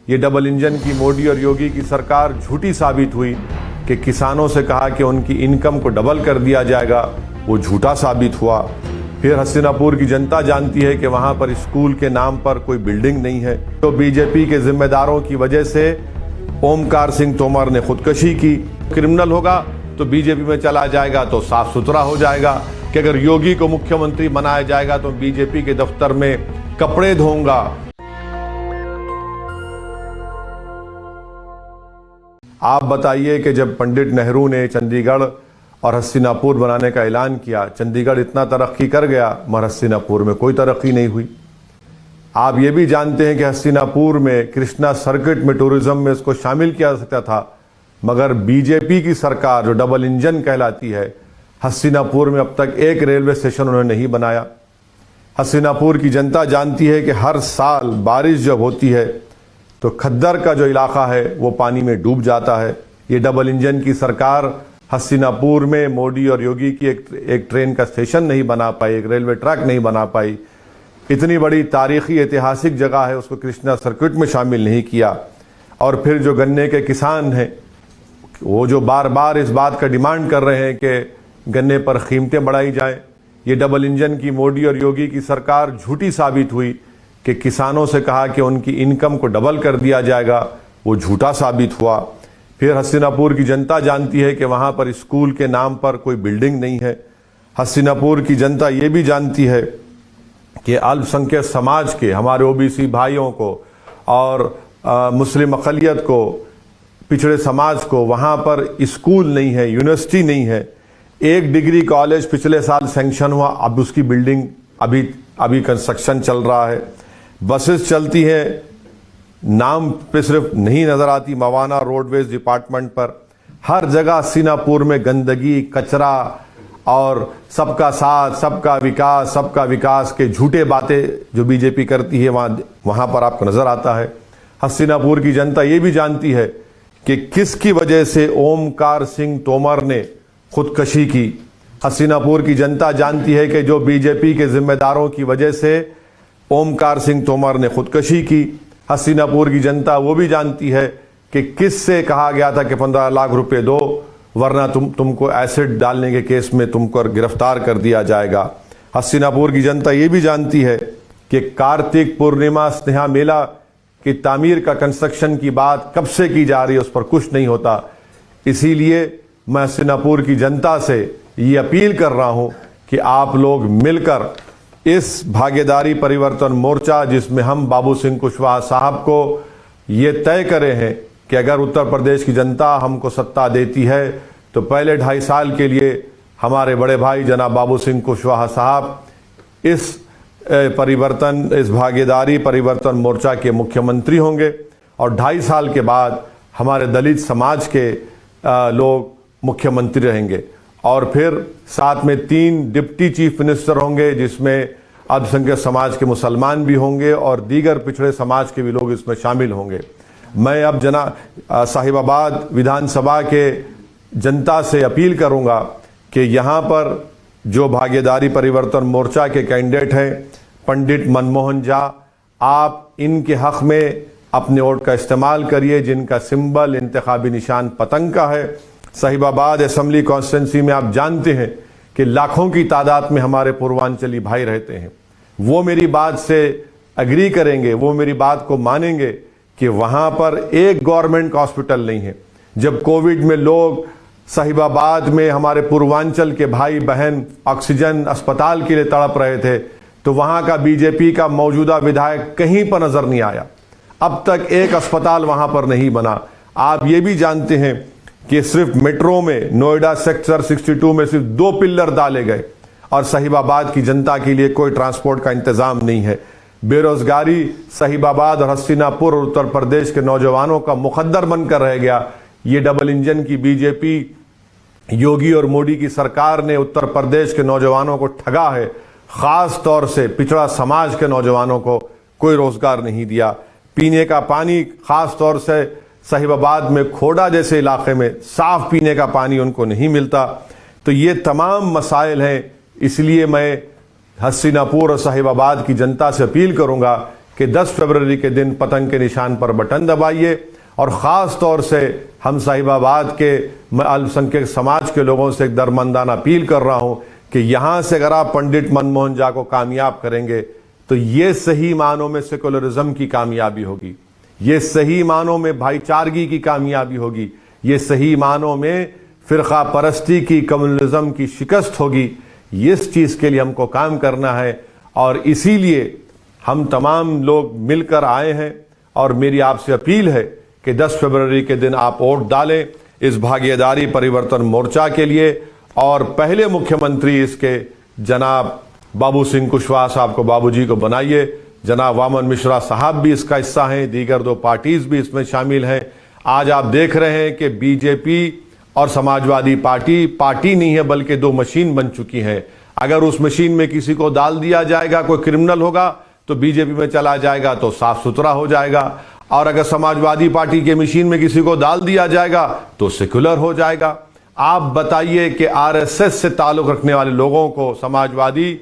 ये double engine की मोदी और योगी की सरकार झूठी साबित हुई कि किसानों से कहा कि उनकी इनकम को डबल कर दिया जाएगा, वो झूठा साबित हुआ। फिर हस्तिनापुर की जनता जानती है कि वहां पर स्कूल के नाम पर कोई बिल्डिंग नहीं है। तो बीजेपी के जिम्मेदारों की वजह से ओमकार सिंह तोमर ने खुदकशी की। क्रिमिनल होगा तो बीजेपी में चला जाएगा तो साफ सुथरा हो जाएगा कि अगर योगी को मुख्यमंत्री बनाया जाएगा तो बीजेपी के दफ्तर में कपड़े धोऊंगा। आप बताइए कि जब पंडित नेहरू ने चंडीगढ़ और हस्तिनापुर बनाने का ऐलान किया, चंडीगढ़ इतना तरक्की कर गया मगर हस्तिनापुर में कोई तरक्की नहीं हुई। आप ये भी जानते हैं कि हस्तिनापुर में कृष्णा सर्किट में टूरिज्म में इसको शामिल किया जा सकता था, मगर बीजेपी की सरकार जो डबल इंजन कहलाती है, हस्तिनापुर में अब तक एक रेलवे स्टेशन उन्होंने नहीं बनाया। हस्तिनापुर की जनता जानती है कि हर साल बारिश जब होती है तो खद्दर का जो इलाका है वो पानी में डूब जाता है। ये डबल इंजन की सरकार हस्तिनापुर में मोदी और योगी की एक ट्रेन का स्टेशन नहीं बना पाई, एक रेलवे ट्रैक नहीं बना पाई। इतनी बड़ी तारीखी ऐतिहासिक जगह है, उसको कृष्णा सर्किट में शामिल नहीं किया। और फिर जो गन्ने के किसान हैं वो जो बार बार इस बात का डिमांड कर रहे हैं कि गन्ने पर कीमतें बढ़ाई जाएं, ये डबल इंजन की मोदी और योगी की सरकार झूठी साबित हुई कि किसानों से कहा कि उनकी इनकम को डबल कर दिया जाएगा, वो झूठा साबित हुआ। फिर हस्तिनापुर की जनता जानती है कि वहां पर स्कूल के नाम पर कोई बिल्डिंग नहीं है। हस्तिनापुर की जनता ये भी जानती है कि अल्पसंख्यक समाज के हमारे ओबीसी भाइयों को और मुस्लिम अक़लियत को, पिछड़े समाज को वहां पर स्कूल नहीं है, यूनिवर्सिटी नहीं है। एक डिग्री कॉलेज पिछले साल सैंक्शन हुआ, अब उसकी बिल्डिंग अभी कंस्ट्रक्शन चल रहा है। बसेस चलती हैं, नाम पे सिर्फ नहीं नजर आती, मवाना रोडवेज डिपार्टमेंट पर। हर जगह हस्तिनापुर में गंदगी, कचरा और सबका साथ, सबका विकास के झूठे बातें जो बीजेपी करती है वहां पर आपको नजर आता है। हस्तिनापुर की जनता ये भी जानती है कि किसकी वजह से ओमकार सिंह तोमर ने खुदकशी की। हस्तिनापुर की जनता जानती है कि जो बीजेपी के जिम्मेदारों की वजह से ओमकार सिंह तोमर ने खुदकशी की। हस्तिनापुर की जनता वो भी जानती है कि किससे कहा गया था कि 15 लाख रुपए दो वरना तुमको एसिड डालने के केस में तुमको गिरफ्तार कर दिया जाएगा। हस्तिनापुर की जनता ये भी जानती है कि कार्तिक पूर्णिमा स्नेहा मेला की तामीर का कंस्ट्रक्शन की बात कब से की जा रही है, उस पर कुछ नहीं होता। इसीलिए मैं हस्तिनापुर की जनता से ये अपील कर रहा हूं कि आप लोग मिलकर इस भागीदारी परिवर्तन मोर्चा, जिसमें हम बाबू सिंह कुशवाहा साहब को ये तय करे हैं कि अगर उत्तर प्रदेश की जनता हमको सत्ता देती है तो पहले 2.5 साल के लिए हमारे बड़े भाई जनाब बाबू सिंह कुशवाहा साहब इस भागीदारी परिवर्तन मोर्चा के मुख्यमंत्री होंगे और 2.5 साल के बाद हमारे दलित समाज के लोग मुख्यमंत्री रहेंगे। और फिर साथ में 3 डिप्टी चीफ मिनिस्टर होंगे, जिसमें अल्पसंख्यक समाज के मुसलमान भी होंगे और दीगर पिछड़े समाज के भी लोग इसमें शामिल होंगे। मैं अब साहिबाबाद विधानसभा के जनता से अपील करूंगा कि यहाँ पर जो भागीदारी परिवर्तन मोर्चा के कैंडिडेट हैं पंडित मनमोहन झा, आप इनके हक में अपने वोट का इस्तेमाल करिए, जिनका सिंबल इंतखाबी निशान पतंग का है। साहिबाबाद असेंबली कॉन्स्टिट्यूंसी में आप जानते हैं कि लाखों की तादाद में हमारे पूर्वांचली भाई रहते हैं। वो मेरी बात से अग्री करेंगे, वो मेरी बात को मानेंगे कि वहां पर एक गवर्नमेंट हॉस्पिटल नहीं है। जब कोविड में लोग साहिबाबाद में हमारे पूर्वांचल के भाई बहन ऑक्सीजन अस्पताल के लिए तड़प रहे थे तो वहां का बीजेपी का मौजूदा विधायक कहीं पर नजर नहीं आया। अब तक एक अस्पताल वहां पर नहीं बना। आप ये भी जानते हैं कि सिर्फ मेट्रो में नोएडा सेक्टर 62 में सिर्फ 2 पिल्लर डाले गए और साहिबाबाद की जनता के लिए कोई ट्रांसपोर्ट का इंतजाम नहीं है। बेरोजगारी साहिबाबाद और हस्तिनापुर और उत्तर प्रदेश के नौजवानों का मुकद्दर बनकर रह गया। ये डबल इंजन की बीजेपी, योगी और मोदी की सरकार ने उत्तर प्रदेश के नौजवानों को ठगा है। खास तौर से पिछड़ा समाज के नौजवानों को कोई रोजगार नहीं दिया। पीने का पानी, खास तौर से साहिबाबाद में खोड़ा जैसे इलाके में साफ पीने का पानी उनको नहीं मिलता। तो ये तमाम मसाइल हैं। इसलिए मैं हस्तिनापुर और साहिबाबाद की जनता से अपील करूंगा कि 10 फरवरी के दिन पतंग के निशान पर बटन दबाइए। और ख़ास तौर से हम साहिबाबाद के अल्पसंख्यक समाज के लोगों से एक दरमंदाना अपील कर रहा हूं कि यहां से अगर आप पंडित मनमोहन झा को कामयाब करेंगे तो ये सही मानों में सेकुलरिज्म की कामयाबी होगी, ये सही मानों में भाईचारगी की कामयाबी होगी, ये सही मानों में फिरका परस्ती की, कम्युनलिज्म की शिकस्त होगी। इस चीज़ के लिए हमको काम करना है और इसीलिए हम तमाम लोग मिलकर आए हैं। और मेरी आपसे अपील है कि 10 फरवरी के दिन आप वोट डालें इस भागीदारी परिवर्तन मोर्चा के लिए। और पहले मुख्यमंत्री इसके जनाब बाबू सिंह कुशवाहा साहब को, बाबूजी को बनाइए। जनाब वामन मिश्रा साहब भी इसका हिस्सा हैं, दीगर 2 पार्टीज भी इसमें शामिल हैं। आज आप देख रहे हैं कि बीजेपी और समाजवादी पार्टी नहीं है बल्कि 2 मशीन बन चुकी हैं। अगर उस मशीन में किसी को डाल दिया जाएगा, कोई क्रिमिनल होगा तो बीजेपी में चला जाएगा तो साफ सुथरा हो जाएगा, और अगर समाजवादी पार्टी के मशीन में किसी को डाल दिया जाएगा तो सेक्युलर हो जाएगा। आप बताइए कि आरएसएस से ताल्लुक रखने वाले लोगों को समाजवादी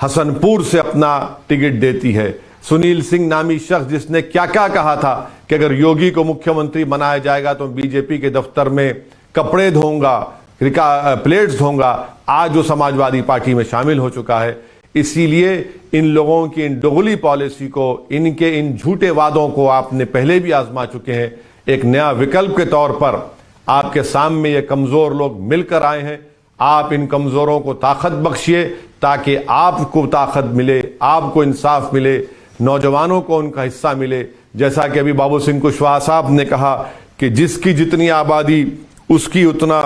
हसनपुर से अपना टिकट देती है। सुनील सिंह नामी शख्स जिसने क्या क्या कहा था कि अगर योगी को मुख्यमंत्री बनाया जाएगा तो बीजेपी के दफ्तर में कपड़े धोऊंगा, प्लेट्स धोऊंगा, आज वो समाजवादी पार्टी में शामिल हो चुका है। इसीलिए इन लोगों की इन दोगली पॉलिसी को, इनके इन झूठे वादों को आपने पहले भी आजमा चुके हैं। एक नया विकल्प के तौर पर आपके सामने ये कमजोर लोग मिलकर आए हैं। आप इन कमजोरों को ताकत बख्शिए ताकि आपको ताकत मिले, आपको इंसाफ मिले, नौजवानों को उनका हिस्सा मिले। जैसा कि अभी बाबू सिंह कुशवाहा साहब ने कहा कि जिसकी जितनी आबादी उसकी उतना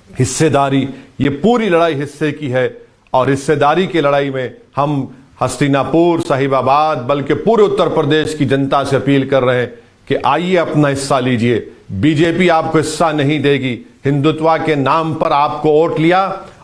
हिस्सेदारी। ये पूरी लड़ाई हिस्से की है और हिस्सेदारी की लड़ाई में हम हस्तिनापुर, साहिबाबाद, बल्कि पूरे उत्तर प्रदेश की जनता से अपील कर रहे हैं कि आइए अपना हिस्सा लीजिए। बीजेपी आपको हिस्सा नहीं देगी। हिंदुत्व के नाम पर आपको वोट लिया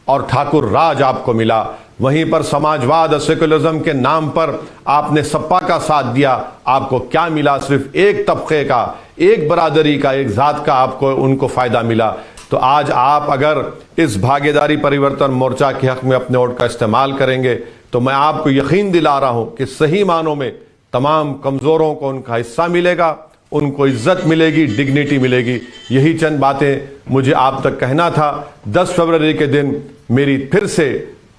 और ठाकुर राज आपको मिला। वहीं पर समाजवाद और सेकुलरिज्म के नाम पर आपने सपा का साथ दिया, आपको क्या मिला? सिर्फ एक तबके का, एक बरादरी का, एक जात का आपको उनको फायदा मिला। तो आज आप अगर इस भागीदारी परिवर्तन मोर्चा के हक में अपने वोट का इस्तेमाल करेंगे तो मैं आपको यकीन दिला रहा हूं कि सही मानों में तमाम कमजोरों को उनका हिस्सा मिलेगा, उनको इज्जत मिलेगी, डिग्निटी मिलेगी। यही चंद बातें मुझे आप तक कहना था। 10 फरवरी के दिन मेरी फिर से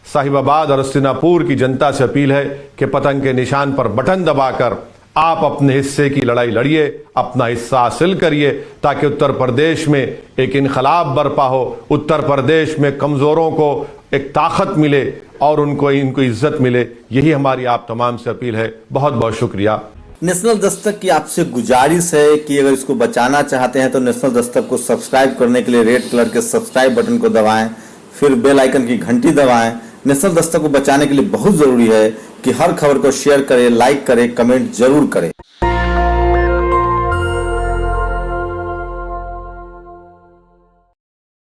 साहिबाबाद और हस्तिनापुर की जनता से अपील है कि पतंग के निशान पर बटन दबाकर आप अपने हिस्से की लड़ाई लड़िए, अपना हिस्सा हासिल करिए ताकि उत्तर प्रदेश में एक इनकलाब बरपा हो, उत्तर प्रदेश में कमजोरों को एक ताकत मिले और इनको इज्जत मिले। यही हमारी आप तमाम से अपील है। बहुत बहुत शुक्रिया। नेशनल दस्तक की आपसे गुजारिश है कि अगर इसको बचाना चाहते हैं तो नेशनल दस्तक को सब्सक्राइब करने के लिए रेड कलर के सब्सक्राइब बटन को दबाएं, फिर बेल आइकन की घंटी दबाएं। नेशनल दस्तक को बचाने के लिए बहुत जरूरी है कि हर खबर को शेयर करें, लाइक करें, कमेंट जरूर करें।